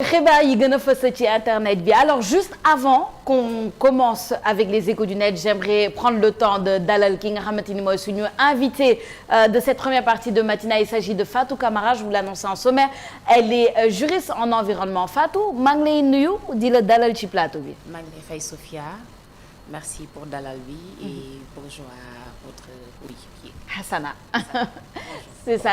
xibaar yi gën a fës ci internet bi alors juste avant qu'on commence avec les échos du net j'aimerais prendre le temps de dalal ki nga xamante ni mooy suñu invité de cette première partie de matinale il s'agit de Fatou Camara je vous l'annonce en sommaire elle est juriste en environnement Fatou maa ngi lay nuyu di la dalal ci plateau bi. maa ngi lay fay Sophia merci pour dalal bi et bonjour à votre coéquipier. Hassana c'est ça.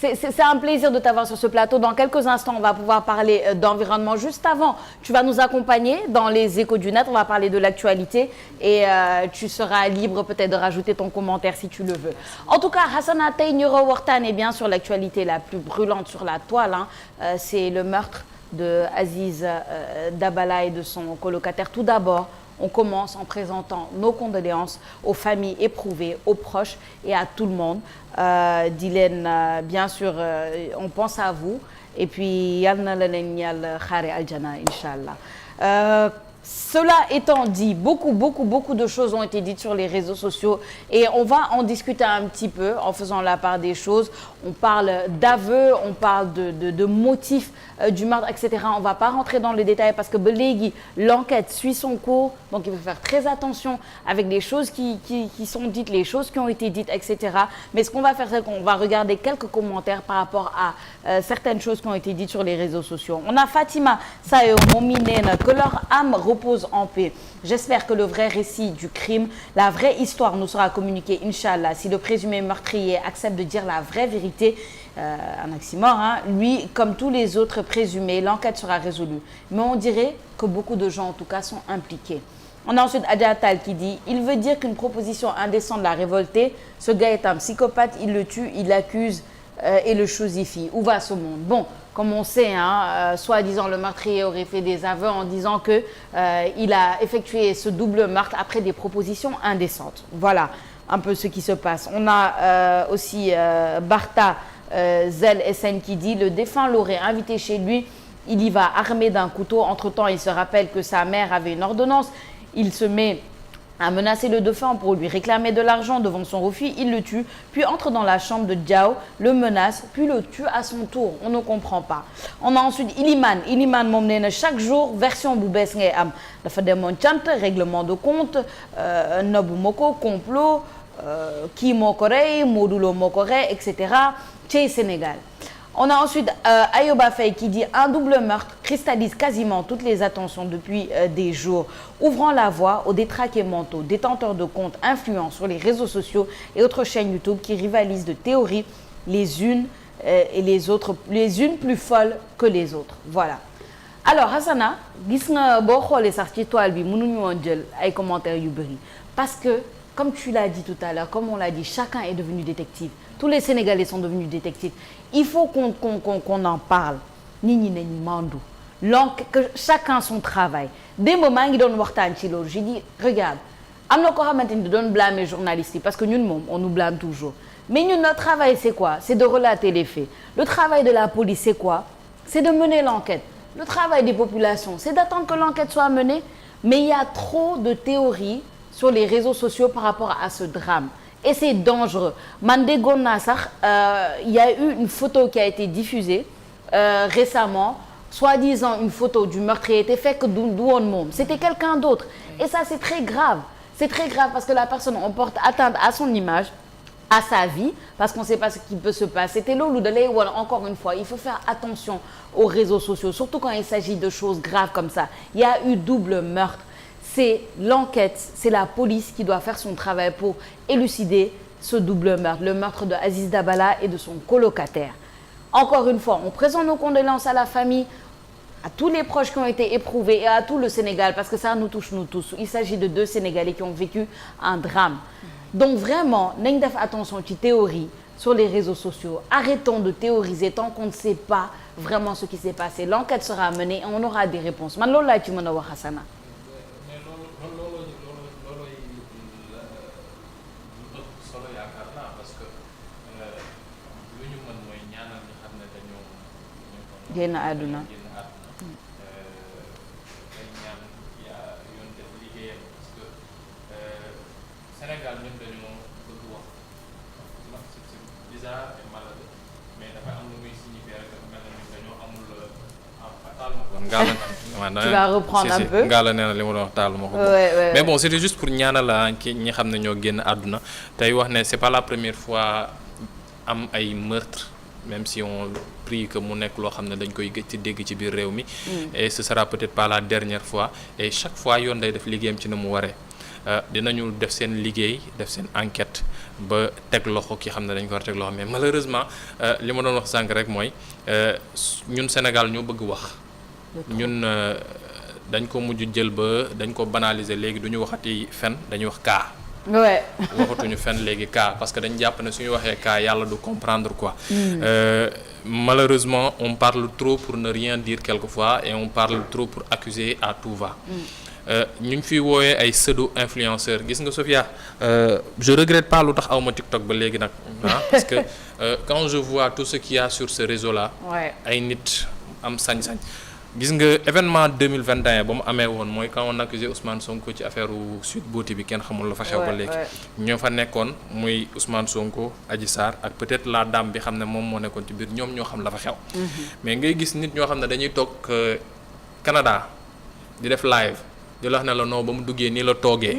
C'est un plaisir de t'avoir sur ce plateau. Dans quelques instants, on va pouvoir parler d'environnement. Juste avant, tu vas nous accompagner dans les échos du net. On va parler de l'actualité et tu seras libre peut-être de rajouter ton commentaire si tu le veux. En tout cas, Hassana tey ñu waxtaanee bien sur l'actualité la plus brûlante sur la toile. C'est le meurtre de Aziz Dabala et de son colocataire. Tout d'abord, on commence en présentant nos condoléances aux familles éprouvées, aux proches et à tout le monde. Di leen bien sûr on pense à vous et puis yal na la leen yàlla xaare aljana inchallah. Cela étant dit, beaucoup de choses ont été dites sur les réseaux sociaux et on va en discuter un petit peu en faisant la part des choses. On parle d'aveux, on parle de motifs du meurtre, etc. On ne va pas rentrer dans les détails parce que ba léegi l'enquête suit son cours, donc il faut faire très attention avec les choses qui sont dites, les choses qui ont été dites, etc. Mais ce qu'on va faire, c'est qu'on va regarder quelques commentaires par rapport à certaines choses qui ont été dites sur les réseaux sociaux. On a Fatima Sayo moom mi nee na que leur âme repose en paix. J'espère que le vrai récit du crime, la vraie histoire nous sera communiquée, Inch'Allah. Si le présumé meurtrier accepte de dire la vraie vérité, un oxymore, lui, comme tous les autres présumés, l'enquête sera résolue. Mais on dirait que beaucoup de gens, en tout cas, sont impliqués. On a ensuite Adja Tal qui dit « Il veut dire qu'une proposition indécente l'a révolté. Ce gars est un psychopathe, il le tue, il l'accuse et le chosifie. Où va ce monde ?» Bon, comme on sait, soi-disant le meurtrier aurait fait des aveux en disant que il a effectué ce double meurtre après des propositions indécentes. Voilà un peu ce qui se passe. On a aussi Bartha Zel SN qui dit « Le défunt l'aurait invité chez lui. Il y va armé d'un couteau. Entre-temps, il se rappelle que sa mère avait une ordonnance. Il se met à menacer le défunt pour lui réclamer de l'argent devant son refus. Il le tue, puis entre dans la chambre de Diao, le menace, puis le tue à son tour. On ne comprend pas. On a ensuite Iliman. Iliman moom nee na chaque jour version bu bees ngay am dafa demoon cant règlement de compte nobu moko complot kii moo ko rey Modou Lo moo ko rey etc. Cey Sénégal. On a ensuite Ayoba Faye qui dit « Un double meurtre cristallise quasiment toutes les attentions depuis des jours, ouvrant la voie aux détraqués mentaux, détenteurs de comptes influents sur les réseaux sociaux et autres chaînes YouTube qui rivalisent de théories, les unes et les autres, les unes plus folles que les autres. » Voilà. Alors Hassana, gis nga boo xoolee sax ci toile bi mënuñu woon jël ay commentaires yu bëri parce que comme tu l'as dit tout à l'heure, comme on l'a dit, chacun est devenu détective. Tous les Sénégalais sont devenus détectives. Il faut qu'on en parle. Nit ñi nañu mandu. Que chacun son travail. Démb maa ngi doon waxtaan ci loolu. J'ai dit, regarde, am na koo xamante ni doon blâmer journalistes yi parce que ñun moom on nous blâme toujours. Mais ñun notre travail c'est quoi? C'est de relater les faits. Le travail de la police c'est quoi? C'est de mener l'enquête. Le travail des populations, c'est d'attendre que l'enquête soit menée. Mais il y a trop de théories sur les réseaux sociaux par rapport à ce drame. Et c'est dangereux. Man déggoon naa sax il y a eu une photo qui a été diffusée récemment, soi-disant une photo du meurtrier était fekk du woon moom. C'était quelqu'un d'autre. Et ça c'est très grave. C'est très grave parce que la personne on porte atteinte à son image, à sa vie, parce qu'on ne sait pas ce qui peut se passer. C'était loolu da lay won encore une fois, il faut faire attention aux réseaux sociaux, surtout quand il s'agit de choses graves comme ça. Il y a eu double meurtre. C'est l'enquête, c'est la police qui doit faire son travail pour élucider ce double meurtre, le meurtre de Aziz Dabala et de son colocataire. Encore une fois, on présente nos condoléances à la famille, à tous les proches qui ont été éprouvés et à tout le Sénégal, parce que ça nous touche nous tous. Il s'agit de 2 Sénégalais qui ont vécu un drame. Donc vraiment, nañ def attention ci théorie sur les réseaux sociaux. Arrêtons de théoriser tant qu'on ne sait pas vraiment ce qui s'est passé. L'enquête sera menée et on aura des réponses. Man loolu laa ci mën a wax Hassana. génn àdduna Sénégal ñun dañoo bëgg wax c'est bizarre et malade mais dafa am lu muy signifier rek dafa mel ni dañoo amul empathie tu vas reprendre un peu Ngalla nee na li ma doon wax taalu ma ko. mais bon c'était juste pour ñaanal ki ñi xam ne ñoo génn àdduna tey wax ne c'est pas la première fois am ay meurtre même si on prie que mu nekk loo xam ne dañ koy gëj ci dégg ci biir réew mi. et ce sera peut-être pas la dernière fois et chaque fois yoon day def liggéeyam ci na mu waree. dinañu def seen liggéey def seen enquête ba teg loxo ki xam ne dañ ko war a teg loxo mais malheureusement li ma doon wax sànq rek mooy ñun Sénégal ñoo bëgg wax. ñun dañ ko mujj jël ba dañ ko banaliser léegi du ñu waxati fen dañuy wax cas. ouais. waxatuñu fen léegi cas parce que dañ jàpp ne suñu waxee cas yàlla du comprendre quoi. Malheureusement on parle trop pour ne rien dire quelquefois et on parle trop pour accuser à tout va. ñu ngi fi wooyee ay pseudo influenceurs gis nga Sophia je regrette pas lu tax awma TikTok ba léegi nag parce que quand je vois tout ce qu'il y a sur ce réseau là. ay nit am sañ-sañ. gis nga événement 2021 ba mu amee woon mooy quand on accusé Ousmane Sonko ci affaire Sweet Beauty bi kenn xamul la fa xew ba léegi. ñoo fa nekkoon muy Ousmane Sonko Adji Sarr ak peut-être la dame bi xam ne moom moo nekkoon ci biir ñoom ñoo xam la fa xew. mais ngay gis nit ñoo xam ne dañuy toog Canada di def live. di la wax ne la non ba mu duggee nii la toogee.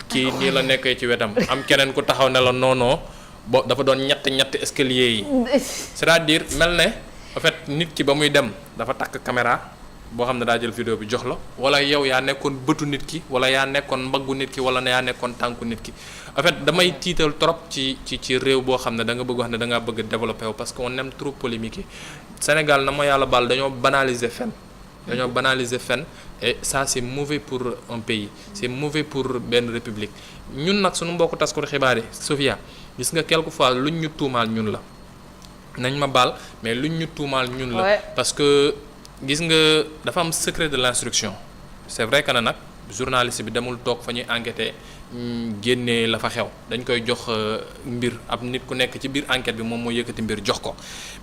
kii nii la nekkee ci wetam am keneen ku taxaw ne la non bo dafa doon ñett escalier yi. c'est-à-dire mel ne en fait nit ki ba muy dem dafa takk caméra boo xam ne daa jël vidéo bi jox la wala yow yaa nekkoon bëtu nit ki wala yaa nekkoon mbaggu nit ki wala yaa nekkoon tànku nit ki en fait damay tiital trop ci réew boo xam ne da nga bëgg wax ne da ngaa bëgg développer wu parce que on aime trop polémiquer Sénégal na ma yàlla baal dañoo banaliser fen et ça c'est mauvais pour un pays c'est mauvais pour benn république ñun nag suñu mbokku taskatu xibaar yi Sophia gis nga quelquefois luñ ñu tuumaal ñun la nañ ma baal mais luñ ñu tuumaal ñun la parce que gis nga dafa am secret de l'instruction c'est vrai que nag journaliste bi demul toog fa ñuy enquêter génnee la fa xew dañ koy jox mbir ab nit ku nekk ci biir enquête bi moom mooy yëkkati mbir jox ko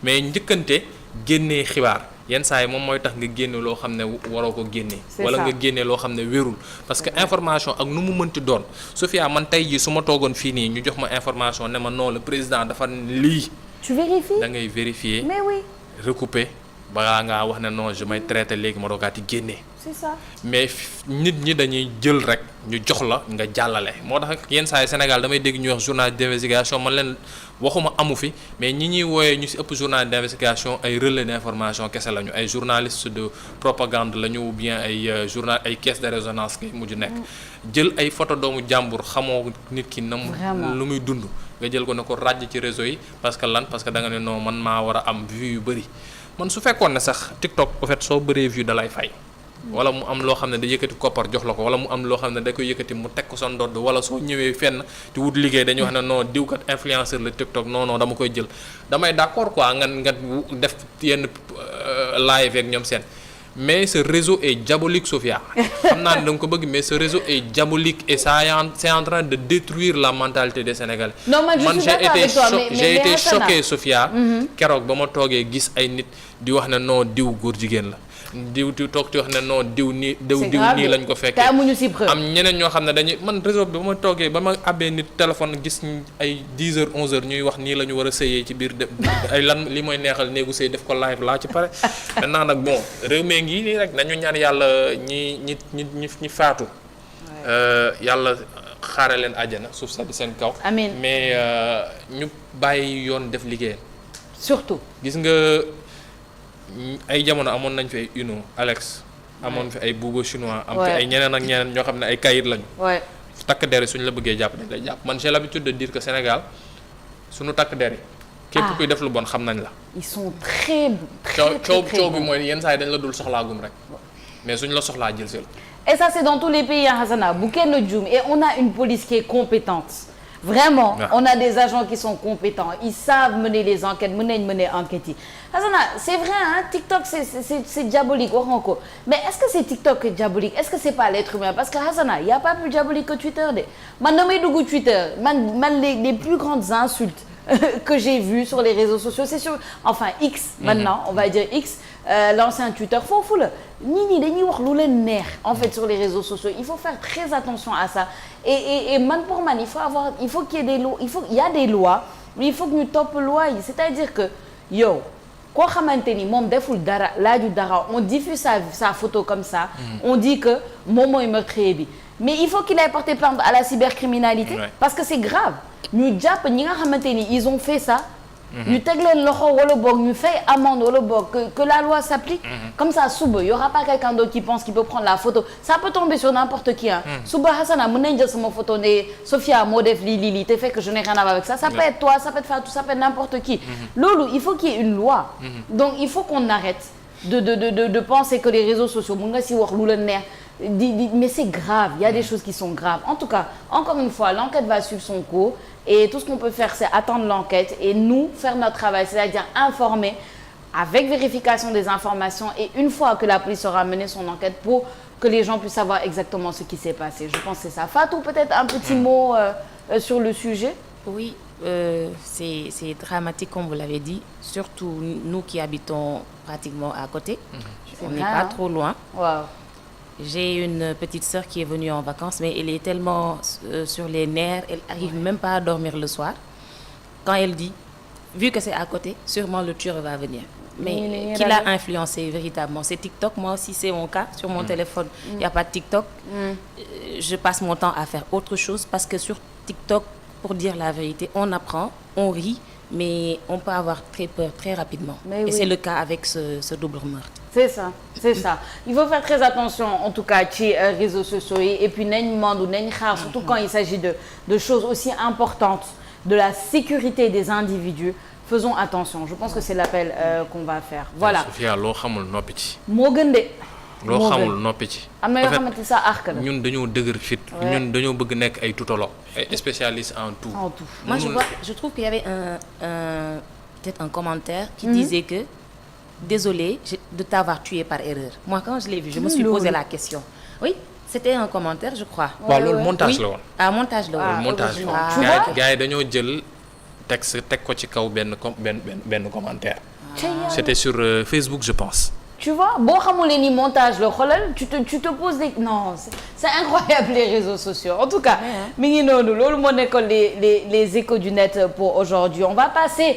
mais njëkkante génnee xibaar yenn saa yi moom mooy tax nga génne loo xam ne waroo ko génnee wala nga génne loo xam ne wérul parce que information ak nu mu mënti doon Sophia man tey jii su ma toogoon fii nii ñu jox ma information ne ma non le président dafa lii tu vérifies da ngay vérifier mais oui recouper balaa ngaa wax ne non je may traité léegi ma doogaati génnee c'est ça mais nit ñi dañuy jël rek ñu jox la nga jàllale moo tax yenn saa yi Sénégal damay dégg ñuy wax journal d'investigation man leen waxuma amu fi mais ñi ñuy wooyee ñu ci ëpp journal d'investigation ay relais d'information kese lañu ay journalistes de propagande lañu ou bien ay journal ay caisse de résonance ngay mujj nekk jël ay photo doomu jàmbur xamoo nit ki nam lu muy dund nga jël ko ne ko ràjj ci réseau yi parce que lan parce que da nga ne non man maa war a am vue yu bëri man su fekkoon ne sax TikTok en fait soo bëree vue da lay fay wala mu am loo xam ne da yëkkati koppar jox la ko wala mu am loo xam ne da koy yëkkati mu teg ko sa ndodd wala soo ñëwee fenn di wut liggéey dañuy wax ne non diwkat influenceur la TikTok non dama koy jël damay d'accord quoi nga def yenn live ak ñoom seen mais ce réseau est diabolique Sophia xam naa ne da nga ko bëgg mais ce réseau est diabolique et ça c'est en train de détruire la mentalité des Sénégalais. non man j'ai été choqué Sophia. keroog ba ma toogee gis ay nit di wax ne non diw góor jigéen la. diw toog di wax ne non diw nii lañ ko fekkee amuñu ci preuve am ñeneen ñoo xam ne dañuy man réseau bi ba ma toogee ba ma abbee nit téléphone gis ay 10h 11h ñuy wax nii la ñu war a sëyee ci biir ay lan li mooy neexal néegu sëy def ko live laa ci pare maintenant nag bon réew mee ngi nii rek nañu ñaan yàlla ñi faatu yàlla xaare leen àjjana suuf sa di seen kaw amiin mais ñu bàyyi yoon def liggéeyam surtout gis nga ay jamono amoon nañ fi ay Uno Alex amoon fi ay Bouba chinois am fi ay ñeneen ak ñeneen ñoo xam ne ay kayit lañu takk der yi suñu la bëggee jàpp dañ lay jàpp man j'ai l'habitude de dire que Sénégal suñu takk der yi képp kuy def lu bon xam nañ la ils sont très coow bi mooy yenn saa yi dañ la dul soxlaagum rek mais suñu la soxlaa jël si la et ça c'est dans tous les pays Hassana bu kenn juum et on a une police qui est compétente vraiment on a des agents qui sont compétents ils savent mener les enquêtes mën nañ mener enquêtes yi Hassana c'est vrai hein TikTok c'est diabolique wax nga ko mais est-ce que c'est TikTok qui est diabolique est-ce que c'est pas l'être humain parce que Hassana y a pas plus diabolique que Twitter de man damay dugg Twitter man les plus grandes insultes que j'ai vues sur les réseaux sociaux c'est sur enfin X maintenant on va dire X l'ancien Twitter foofu la ñi dañuy wax lu leen neex en fait sur les réseaux sociaux il faut faire très attention à ça et man pour man il faut qu'il y ait des lois il y a des lois mais il faut que ñu topp loi yi c'est-à-dire que yow koo xamante ni moom deful dara laaju dara on diffuse sa photo comme ça. On dit que moom mooy meurtrier bi. Mais il faut qu'il aille porter plainte à la cybercriminalité. Parce que c'est grave. ñu jàpp ñi nga xamante ni ils ont fait ça. ñu teg leen loxo wala boog ñu fay amende wala boog que la loi s'applique. Comme ça suba y aura pas quelqu'un d'autre qui pense qu'il peut prendre la photo ça peut tomber sur n'importe qui hein. Suba Hassana mën nañ jël sama photo ne Sophia moo def lii te fait que je n'ai rien à voir avec ça ça peut être toi ça peut être Fatou ça peut être n'importe qui. loolu il faut qu'il y ait une loi. Donc il faut qu'on arrête de penser que les réseaux sociaux mën nga si wax lu la neex. Mais c'est grave, il y a des choses qui sont graves. En tout cas, encore une fois, l'enquête va suivre son cours et tout ce qu'on peut faire, c'est attendre l'enquête et nous faire notre travail, c'est-à-dire informer avec vérification des informations et une fois que la police aura mené son enquête pour que les gens puissent savoir exactement ce qui s'est passé. Je pense que c'est ça. Fatou, peut-être un petit mot sur le sujet? Oui, c'est dramatique comme vous l'avez dit, surtout nous qui habitons pratiquement à côté. On n'est pas trop loin. Wow. J'ai une petite sœur qui est venue en vacances, mais elle est tellement sur les nerfs, elle n'arrive même pas à dormir le soir. Quand elle dit, vu que c'est à côté, sûrement le tueur va venir. Mais qui l'a influencé véritablement? C'est TikTok, moi aussi c'est mon cas. Sur mon téléphone, il n'y a pas de TikTok. Je passe mon temps à faire autre chose parce que sur TikTok, pour dire la vérité, on apprend, on rit, mais on peut avoir très peur très rapidement. Et c'est le cas avec ce double meurtre. C'est ça, c'est ça. Il faut faire très attention, en tout cas, ci réseaux sociaux et puis nañ mandu nañ xaar, surtout quand il s'agit de choses aussi importantes, de la sécurité des individus. Faisons attention. Je pense que c'est l'appel qu'on va faire. Voilà. Sophia loo xamul noppi ci. moo gën de. loo xamul noppi ci. am na yoo xamante sa arc la. ñun dañoo dëgër fit. ñun dañoo bëgg nekk ay tutolo. ay spécialistes en tout. En tout. Moi je trouve qu'il y avait peut-être un commentaire qui disait que désolé de t'avoir tué par erreur. Moi quand je l'ai vu, je me suis posé la question. Oui, c'était un commentaire, je crois. waaw loolu montage la woon. Ah montage la woon. Montage la woon. Gars yi dañoo jël texte teg ko ci kaw benn commentaire. C'était sur Facebook, je pense. Tu vois, boo xamulee ni montage la xoolal tu te poses des non c'est incroyable les réseaux sociaux. En tout cas, mi ngi noonu loolu moo nekkoon les échos du net pour aujourd'hui. On va passer